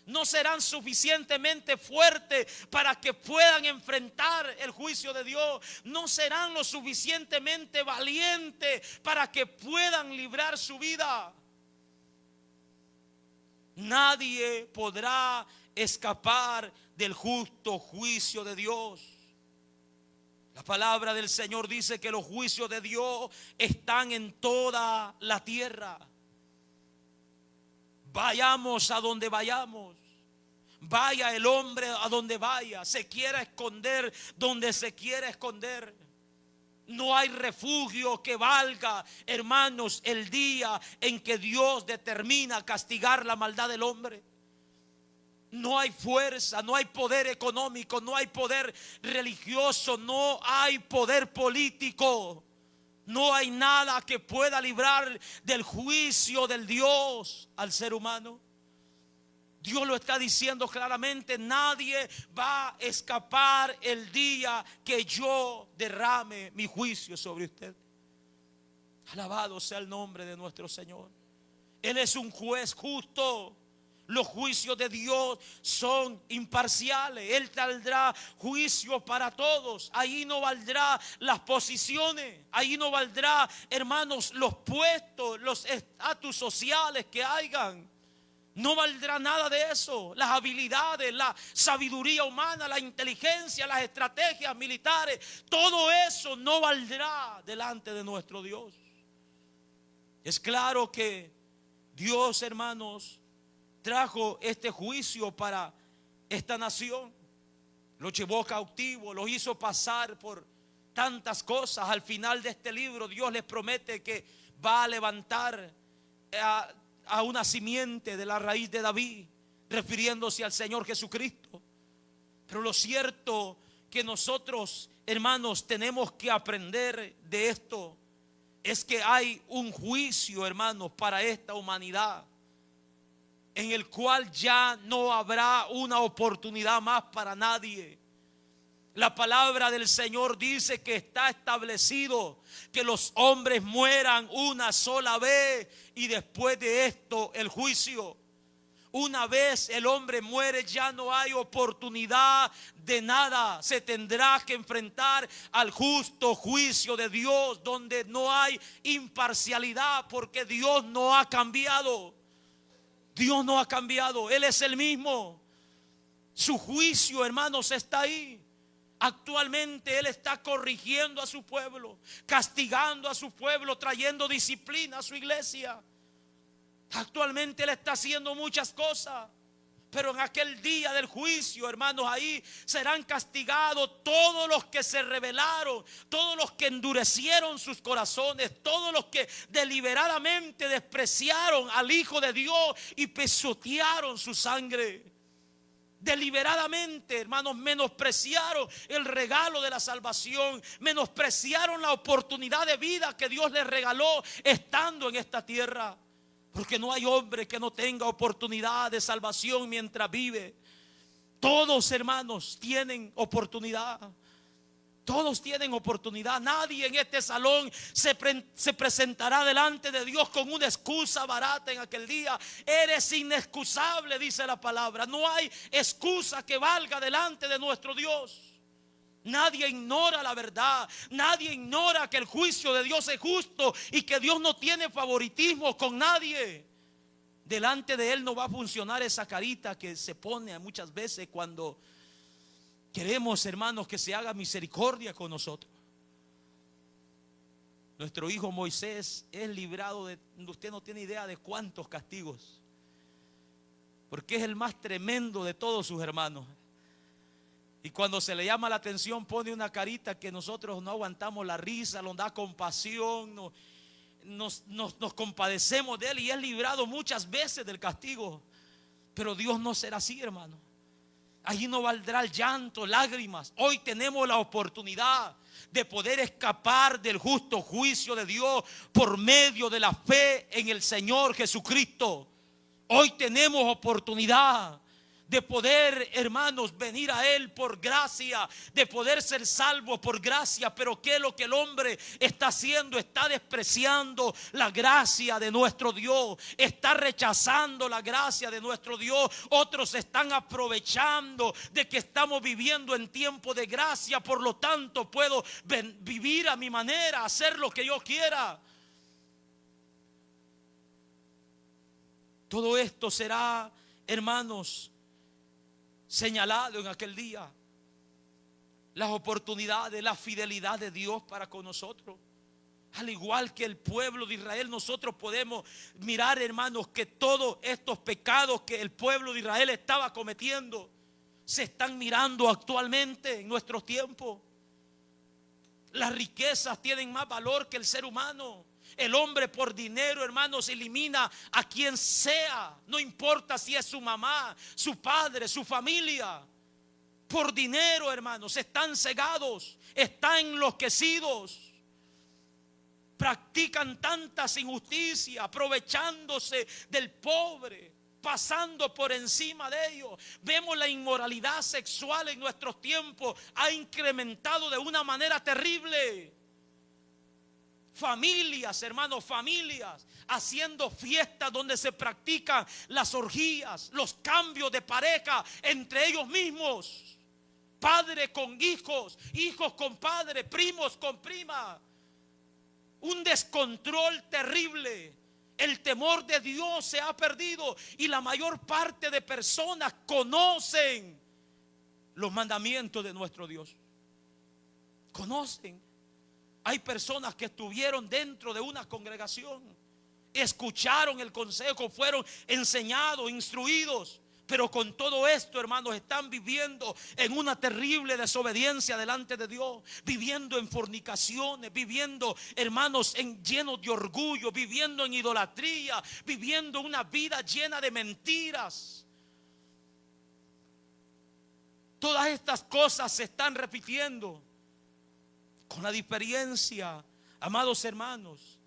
Speaker 1: No serán suficientemente fuertes para que puedan enfrentar el juicio de Dios. No serán lo suficientemente valientes para que puedan librar su vida. Nadie podrá escapar del justo juicio de Dios. La palabra del Señor dice que los juicios de Dios están en toda la tierra. Vayamos a donde vayamos. Vaya el hombre a donde vaya. Se quiera esconder donde se quiera esconder. No hay refugio que valga, hermanos, el día en que Dios determina castigar la maldad del hombre. No hay fuerza, no hay poder económico, no hay poder religioso, no hay poder político. No hay nada que pueda librar del juicio del Dios al ser humano. Dios lo está diciendo claramente: nadie va a escapar el día que yo derrame mi juicio sobre usted. Alabado sea el nombre de nuestro Señor. Él es un juez justo. Los juicios de Dios son imparciales. Él tendrá juicio para todos. Ahí no valdrá las posiciones. Ahí no valdrá, hermanos, los puestos, los estatus sociales que hayan. No valdrá nada de eso. Las habilidades, la sabiduría humana, la inteligencia, las estrategias militares, todo eso no valdrá delante de nuestro Dios. Es claro que Dios, hermanos, trajo este juicio para esta nación. Los llevó cautivo, los hizo pasar por tantas cosas. Al final de este libro Dios les promete que va a levantar a una simiente de la raíz de David, refiriéndose al Señor Jesucristo. Pero lo cierto que nosotros, hermanos, tenemos que aprender de esto es que hay un juicio, hermanos, para esta humanidad, en el cual ya no habrá una oportunidad más para nadie. La palabra del Señor dice que está establecido que los hombres mueran una sola vez y después de esto el juicio. Una vez el hombre muere, ya no hay oportunidad de nada. Se tendrá que enfrentar al justo juicio de Dios, donde no hay imparcialidad, porque Dios no ha cambiado. Dios no ha cambiado, Él es el mismo. Su juicio, hermanos, está ahí. Actualmente Él está corrigiendo a su pueblo, castigando a su pueblo, trayendo disciplina a su iglesia. Actualmente Él está haciendo muchas cosas. Pero en aquel día del juicio, hermanos, ahí serán castigados todos los que se rebelaron, todos los que endurecieron sus corazones, todos los que deliberadamente despreciaron al Hijo de Dios y pisotearon su sangre. Deliberadamente, hermanos, menospreciaron el regalo de la salvación, menospreciaron la oportunidad de vida que Dios les regaló estando en esta tierra. Porque no hay hombre que no tenga oportunidad de salvación mientras vive. Todos, hermanos, tienen oportunidad. Todos tienen oportunidad. Nadie en este salón se presentará delante de Dios con una excusa barata en aquel día. Eres inexcusable, dice la palabra. No hay excusa que valga delante de nuestro Dios. Nadie ignora la verdad. Nadie ignora que el juicio de Dios es justo y que Dios no tiene favoritismo con nadie. Delante de Él no va a funcionar esa carita que se pone muchas veces cuando queremos, hermanos, que se haga misericordia con nosotros. Nuestro hijo Moisés es librado de, usted no tiene idea de cuántos castigos, porque es el más tremendo de todos sus hermanos. Y cuando se le llama la atención pone una carita que nosotros no aguantamos la risa, nos da compasión, nos compadecemos de él, y es librado muchas veces del castigo. Pero Dios no será así, hermano. Allí no valdrá el llanto, lágrimas. Hoy tenemos la oportunidad de poder escapar del justo juicio de Dios por medio de la fe en el Señor Jesucristo. Hoy tenemos oportunidad de poder, hermanos, venir a Él por gracia, de poder ser salvos por gracia. Pero ¿qué es lo que el hombre está haciendo? Está despreciando la gracia de nuestro Dios, está rechazando la gracia de nuestro Dios. Otros están aprovechando de que estamos viviendo en tiempo de gracia, por lo tanto puedo vivir a mi manera, hacer lo que yo quiera. Todo esto será, hermanos, señalado en aquel día. Las oportunidades, la fidelidad de Dios para con nosotros. Al igual que el pueblo de Israel, nosotros podemos mirar, hermanos, que todos estos pecados que el pueblo de Israel estaba cometiendo se están mirando actualmente en nuestros tiempos. Las riquezas tienen más valor que el ser humano. El hombre por dinero, hermanos, elimina a quien sea. No importa si es su mamá, su padre, su familia. Por dinero, hermanos, están cegados, están enloquecidos. Practican tantas injusticias, aprovechándose del pobre, pasando por encima de ellos. Vemos la inmoralidad sexual en nuestros tiempos ha incrementado de una manera terrible. Familias, hermanos, familias haciendo fiestas donde se practican las orgías, los cambios de pareja entre ellos mismos. Padre con hijos, hijos con padre, primos con prima. Un descontrol terrible. El temor de Dios se ha perdido y la mayor parte de personas conocen los mandamientos de nuestro Dios. Conocen. Hay personas que estuvieron dentro de una congregación, escucharon el consejo, fueron enseñados, instruidos, pero con todo esto, hermanos, están viviendo en una terrible desobediencia delante de Dios, viviendo en fornicaciones, viviendo, hermanos, llenos de orgullo, viviendo en idolatría, viviendo una vida llena de mentiras. Todas estas cosas se están repitiendo. Con la diferencia, amados hermanos,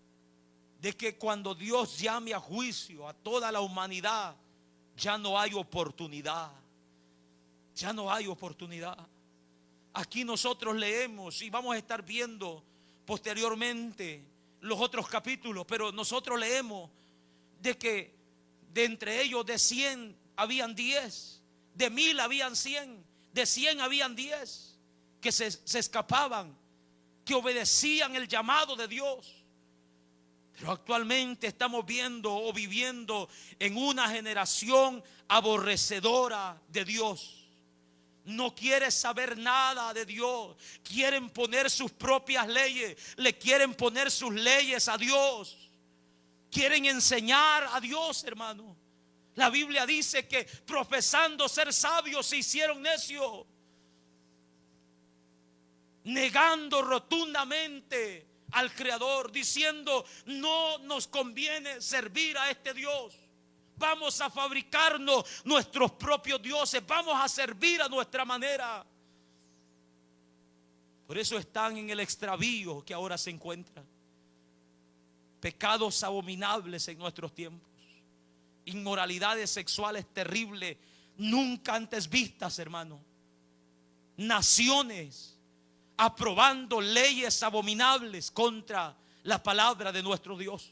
Speaker 1: de que cuando Dios llame a juicio a toda la humanidad, ya no hay oportunidad. Ya no hay oportunidad. Aquí nosotros leemos y vamos a estar viendo posteriormente los otros capítulos, pero nosotros leemos de que de entre ellos de 100 habían 10, de 1000 habían 100, de 100 habían 10 que se escapaban, que obedecían el llamado de Dios. Pero actualmente estamos viendo o viviendo en una generación aborrecedora de Dios. No quiere saber nada de Dios. Quieren poner sus propias leyes. Le quieren poner sus leyes a Dios. Quieren enseñar a Dios, hermano. La Biblia dice que profesando ser sabios se hicieron necios, negando rotundamente al Creador, diciendo: no nos conviene servir a este Dios. Vamos a fabricarnos nuestros propios dioses, vamos a servir a nuestra manera. Por eso están en el extravío que ahora se encuentran. Pecados abominables en nuestros tiempos, inmoralidades sexuales terribles, nunca antes vistas, hermano. Naciones aprobando leyes abominables contra la palabra de nuestro Dios.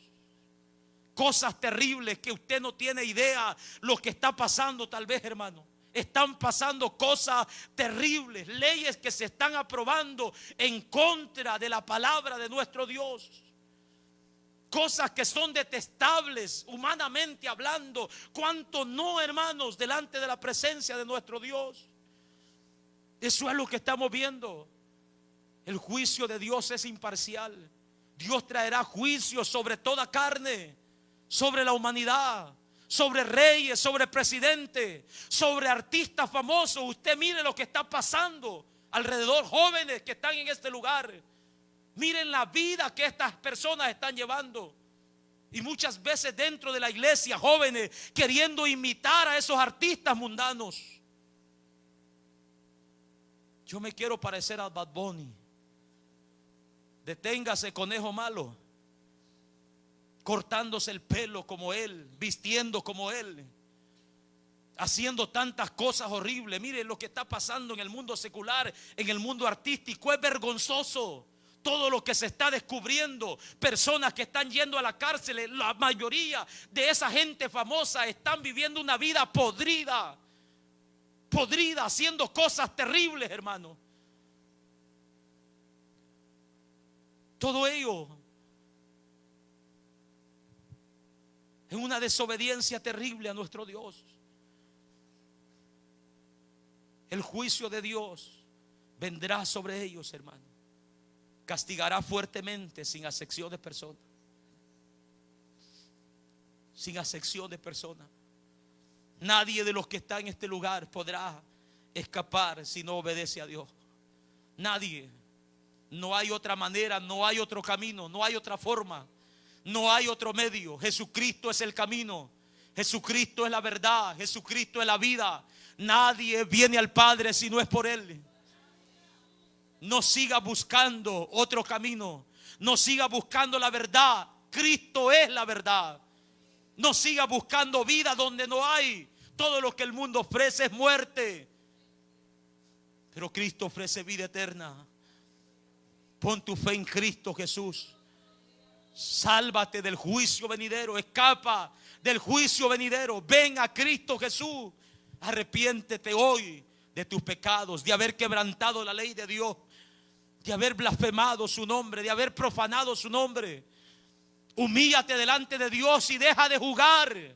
Speaker 1: Cosas terribles que usted no tiene idea lo que está pasando, tal vez, hermano. Están pasando cosas terribles, leyes que se están aprobando en contra de la palabra de nuestro Dios. Cosas que son detestables humanamente hablando. ¿Cuánto no, hermanos, delante de la presencia de nuestro Dios? Eso es lo que estamos viendo. El juicio de Dios es imparcial. Dios traerá juicio sobre toda carne, sobre la humanidad, sobre reyes, sobre presidentes, sobre artistas famosos. Usted mire lo que está pasando alrededor, jóvenes que están en este lugar. Miren la vida que estas personas están llevando. Y muchas veces dentro de la iglesia, jóvenes queriendo imitar a esos artistas mundanos. Yo me quiero parecer a Bad Bunny. Deténgase, conejo malo. Cortándose el pelo como él, vistiendo como él, haciendo tantas cosas horribles. Mire lo que está pasando en el mundo secular, en el mundo artístico. Es vergonzoso todo lo que se está descubriendo. Personas que están yendo a la cárcel. La mayoría de esa gente famosa están viviendo una vida podrida, haciendo cosas terribles, hermano. Todo ello en una desobediencia terrible a nuestro Dios. El juicio de Dios vendrá sobre ellos, hermano. Castigará fuertemente, sin acepción de persona. Sin acepción de persona. Nadie de los que está en este lugar podrá escapar si no obedece a Dios. Nadie. No hay otra manera, no hay otro camino, no hay otra forma. No hay otro medio. Jesucristo es el camino. Jesucristo es la verdad. Jesucristo es la vida. Nadie viene al Padre si no es por Él. No siga buscando otro camino. No siga buscando la verdad. Cristo es la verdad. No siga buscando vida donde no hay. Todo lo que el mundo ofrece es muerte. Pero Cristo ofrece vida eterna. Pon tu fe en Cristo Jesús. Sálvate del juicio venidero. Escapa del juicio venidero. Ven a Cristo Jesús. Arrepiéntete hoy de tus pecados, de haber quebrantado la ley de Dios, de haber blasfemado su nombre, de haber profanado su nombre. Humíllate delante de Dios y deja de jugar.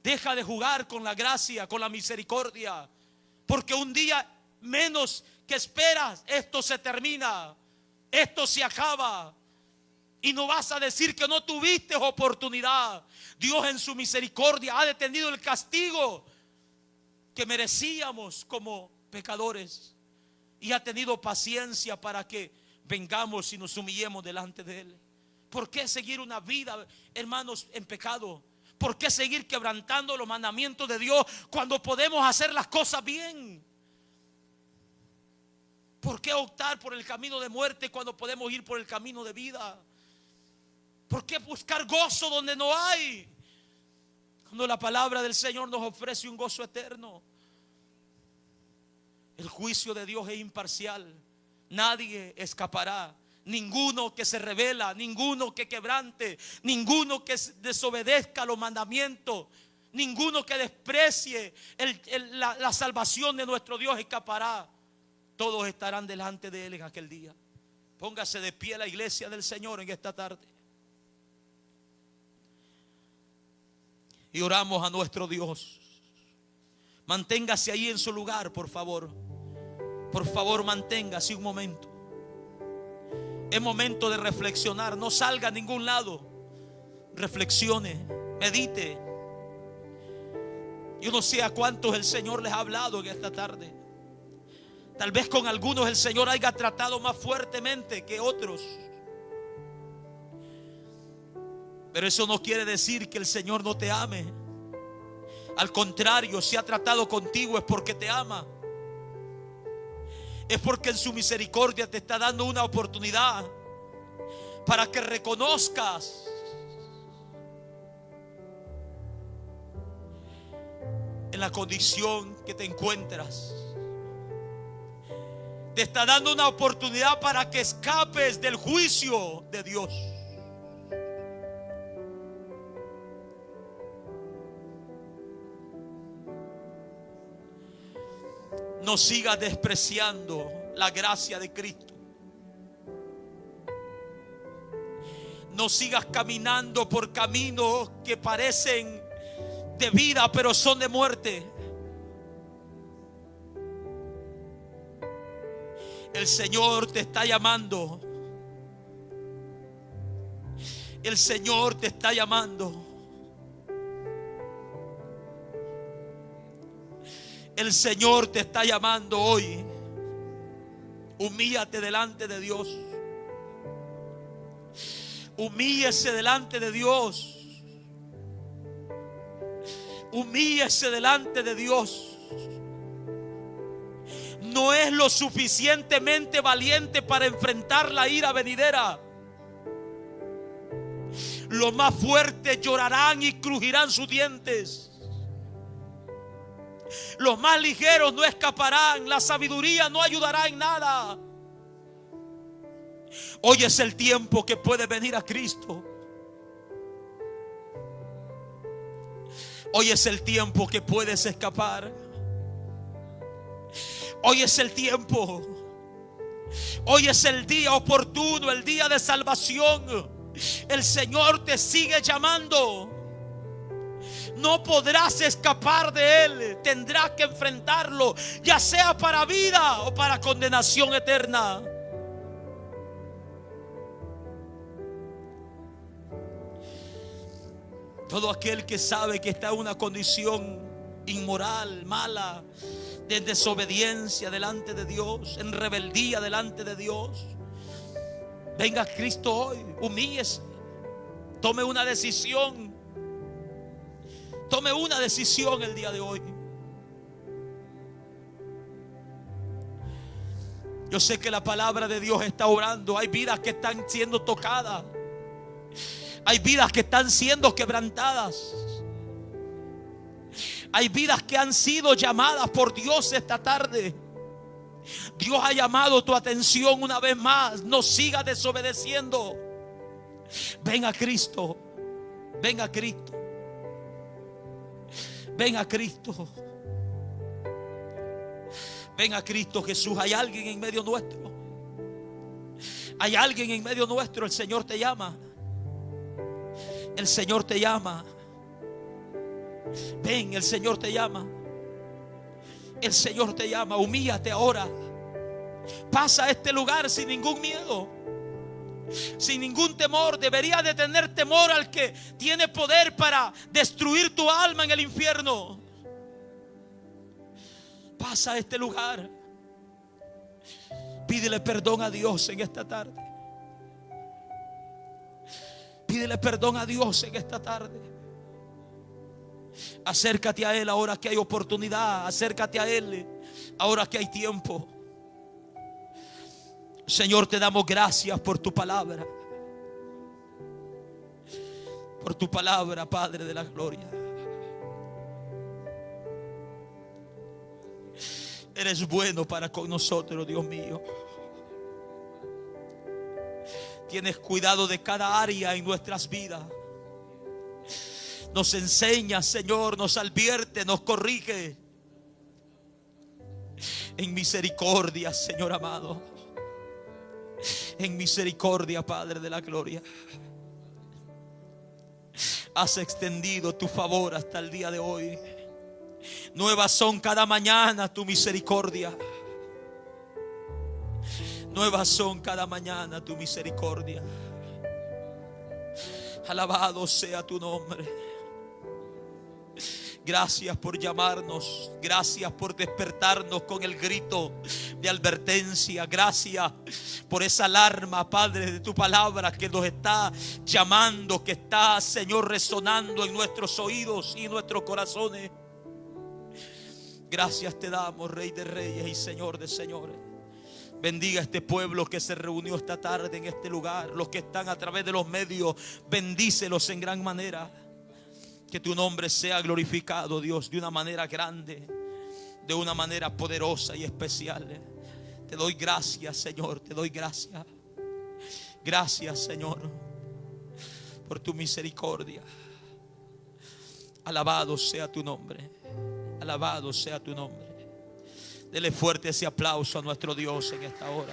Speaker 1: Deja de jugar con la gracia, con la misericordia. Porque un día menos que esperas, esto se termina. Esto se acaba. Y no vas a decir que no tuviste oportunidad. Dios en su misericordia ha detenido el castigo que merecíamos como pecadores. Y ha tenido paciencia para que vengamos y nos humillemos delante de Él. ¿Por qué seguir una vida, hermanos, en pecado? ¿Por qué seguir quebrantando los mandamientos de Dios cuando podemos hacer las cosas bien? ¿Por qué optar por el camino de muerte cuando podemos ir por el camino de vida? ¿Por qué buscar gozo donde no hay? Cuando la palabra del Señor nos ofrece un gozo eterno. El juicio de Dios es imparcial. Nadie escapará. Ninguno que se rebela, ninguno que quebrante, ninguno que desobedezca los mandamientos, ninguno que desprecie la salvación de nuestro Dios escapará. Todos estarán delante de Él en aquel día. Póngase de pie la iglesia del Señor en esta tarde. Y oramos a nuestro Dios. Manténgase ahí en su lugar, por favor. Por favor, manténgase un momento. Es momento de reflexionar. No salga a ningún lado. Reflexione, medite. Yo no sé a cuántos el Señor les ha hablado en esta tarde. Tal vez con algunos el Señor haya tratado más fuertemente que otros. Pero eso no quiere decir que el Señor no te ame. Al contrario, si ha tratado contigo es porque te ama. Es porque en su misericordia te está dando una oportunidad para que reconozcas en la condición que te encuentras. Te está dando una oportunidad para que escapes del juicio de Dios. No sigas despreciando la gracia de Cristo. No sigas caminando por caminos que parecen de vida, pero son de muerte. El Señor te está llamando. El Señor te está llamando. El Señor te está llamando hoy. Humíllate delante de Dios. Humíllese delante de Dios. Humíllese delante de Dios. No es lo suficientemente valiente para enfrentar la ira venidera. Los más fuertes llorarán y crujirán sus dientes. Los más ligeros no escaparán. La sabiduría no ayudará en nada. Hoy es el tiempo que puedes venir a Cristo. Hoy es el tiempo que puedes escapar. Hoy es el tiempo. Hoy es el día oportuno, el día de salvación. El Señor te sigue llamando. No podrás escapar de Él. Tendrás que enfrentarlo, ya sea para vida o para condenación eterna. Todo aquel que sabe que está en una condición inmoral, mala, de desobediencia delante de Dios, en rebeldía delante de Dios, venga a Cristo hoy, humíllese, tome una decisión. Tome una decisión el día de hoy. Yo sé que la palabra de Dios está orando. Hay vidas que están siendo tocadas. Hay vidas que están siendo quebrantadas. Hay vidas que han sido llamadas por Dios esta tarde. Dios ha llamado tu atención una vez más. No sigas desobedeciendo. Ven a Cristo. Ven a Cristo. Ven a Cristo. Ven a Cristo Jesús. Hay alguien en medio nuestro. Hay alguien en medio nuestro. El Señor te llama. El Señor te llama. Ven, el Señor te llama. El Señor te llama. Humíllate ahora. Pasa a este lugar sin ningún miedo, sin ningún temor. Debería de tener temor al que tiene poder para destruir tu alma en el infierno. Pasa a este lugar. Pídele perdón a Dios en esta tarde. Pídele perdón a Dios en esta tarde. Acércate a Él ahora que hay oportunidad. Acércate a Él ahora que hay tiempo. Señor, te damos gracias por tu palabra. Por tu palabra, Padre de la gloria. Eres bueno para con nosotros, Dios mío. Tienes cuidado de cada área en nuestras vidas. Nos enseña, Señor, nos advierte, nos corrige. En misericordia, Señor amado. En misericordia, Padre de la gloria. Has extendido tu favor hasta el día de hoy. Nuevas son cada mañana tu misericordia. Nuevas son cada mañana tu misericordia. Alabado sea tu nombre. Gracias por llamarnos. Gracias por despertarnos con el grito de advertencia. Gracias por esa alarma, Padre, de tu palabra que nos está llamando, que está, Señor, resonando en nuestros oídos y en nuestros corazones. Gracias te damos, Rey de Reyes y Señor de Señores. Bendiga a este pueblo que se reunió esta tarde en este lugar. Los que están a través de los medios, bendícelos en gran manera. Que tu nombre sea glorificado, Dios, de una manera grande, de una manera poderosa y especial. Te doy gracias, Señor, te doy gracias. Gracias, Señor, por tu misericordia. Alabado sea tu nombre. Alabado sea tu nombre. Dele fuerte ese aplauso a nuestro Dios en esta hora.